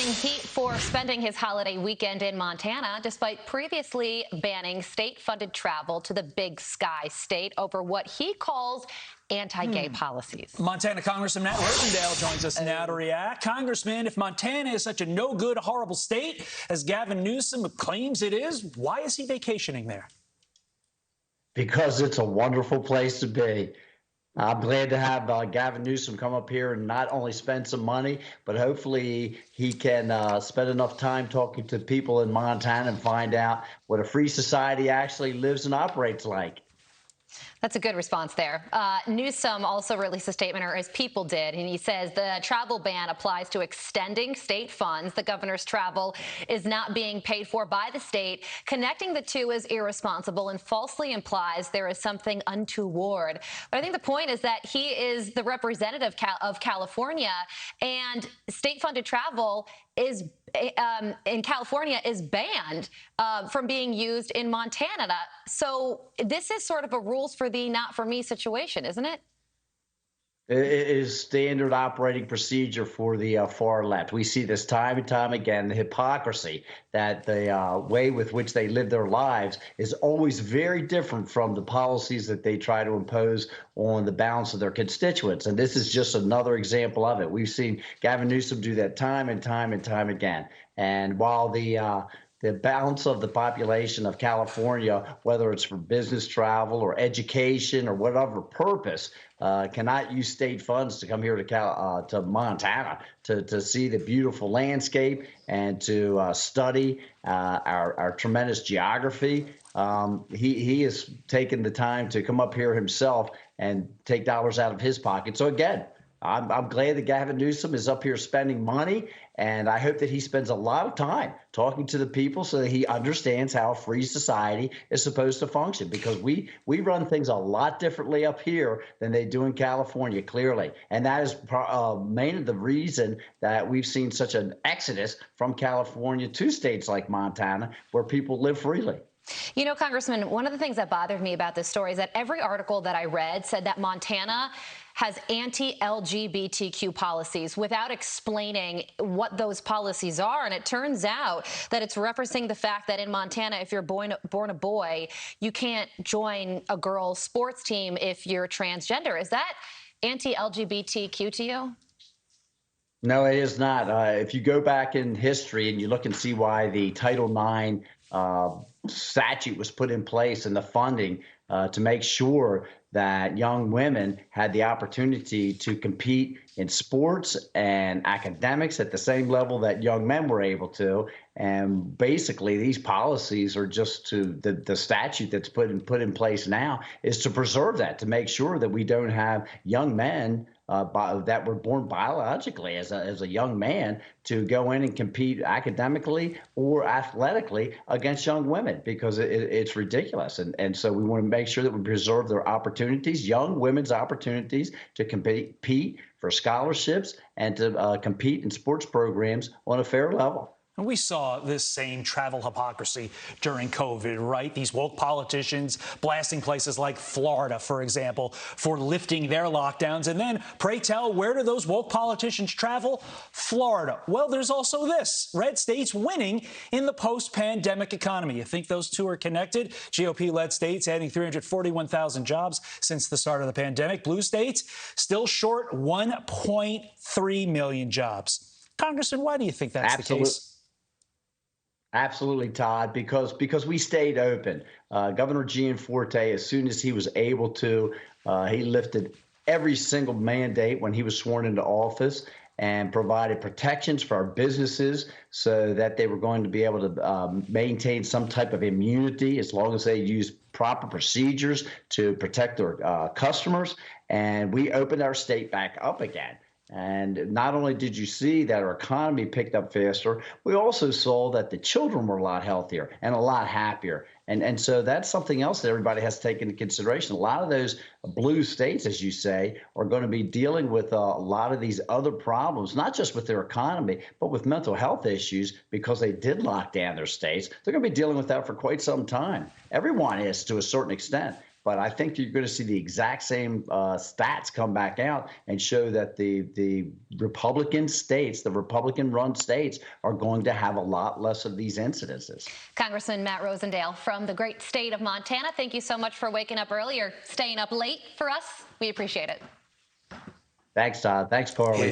taking heat for spending his holiday weekend in Montana, despite previously banning state-funded travel to the Big Sky state over what he calls anti-gay policies. Montana Congressman Matt Rosendale joins us now to react. Congressman, if Montana is such a no-good, horrible state, as Gavin Newsom claims it is, why is he vacationing there? Because it's a wonderful place to be. I'm glad to have Gavin Newsom come up here and not only spend some money, but hopefully he can spend enough time talking to people in Montana and find out what a free society actually lives and operates like. That's a good response there. Newsom also released a statement, or his people did, and he says the travel ban applies to extending state funds. The governor's travel is not being paid for by the state. Connecting the two is irresponsible and falsely implies there is something untoward. But I think the point is that he is the representative of California, and state-funded travel is in California is banned from being used in Montana. So this is sort of a rules for thee, not for me situation, isn't it? It is standard operating procedure for the far left. We see this time and time again, the hypocrisy that the way with which they live their lives is always very different from the policies that they try to impose on the balance of their constituents. And this is just another example of it. We've seen Gavin Newsom do that time and time and time again. And while the balance of the population of California, whether it's for business travel or education or whatever purpose, cannot use state funds to come here to Montana to see the beautiful landscape and to study our tremendous geography. He has taken the time to come up here himself and take dollars out of his pocket. So again, I'm glad that Gavin Newsom is up here spending money, and I hope that he spends a lot of time talking to the people so that he understands how a free society is supposed to function, because we run things a lot differently up here than they do in California, clearly. And that is mainly the reason that we've seen such an exodus from California to states like Montana, where people live freely. You know, Congressman, one of the things that bothered me about this story is that every article that I read said that Montana has anti-LGBTQ policies without explaining what those policies are. And it turns out that it's referencing the fact that in Montana, if you're born a boy, you can't join a girl's sports team if you're transgender. Is that anti-LGBTQ to you? No, it is not. If you go back in history and you look and see why the Title IX statute was put in place and the funding to make sure that young women had the opportunity to compete in sports and academics at the same level that young men were able to. And basically, these policies are just to the statute that's put in place now is to preserve that, to make sure that we don't have young men that were born biologically as a young man to go in and compete academically or athletically against young women, because it's ridiculous. And so we want to make sure that we preserve their opportunities, young women's opportunities to compete for scholarships and to compete in sports programs on a fair level. And we saw this same travel hypocrisy during COVID, right? These woke politicians blasting places like Florida, for example, for lifting their lockdowns. And then, pray tell, where do those woke politicians travel? Florida. Well, there's also this. Red states winning in the post-pandemic economy. You think those two are connected? GOP-led states adding 341,000 jobs since the start of the pandemic. Blue states still short 1.3 million jobs. Congressman, why do you think that's the case? Absolutely, Todd, because we stayed open. Governor Gianforte, as soon as he was able to, he lifted every single mandate when he was sworn into office and provided protections for our businesses so that they were going to be able to maintain some type of immunity as long as they used proper procedures to protect their customers. And we opened our state back up again. And not only did you see that our economy picked up faster, we also saw that the children were a lot healthier and a lot happier. And so that's something else that everybody has to take into consideration. A lot of those blue states, as you say, are going to be dealing with a lot of these other problems, not just with their economy, but with mental health issues, because they did lock down their states. They're going to be dealing with that for quite some time. Everyone is, to a certain extent. But I think you're going to see the exact same stats come back out and show that the Republican states, the Republican-run states, are going to have a lot less of these incidences. Congressman Matt Rosendale from the great state of Montana, thank you so much for waking up early or staying up late for us. We appreciate it. Thanks, Todd. Thanks, Carly.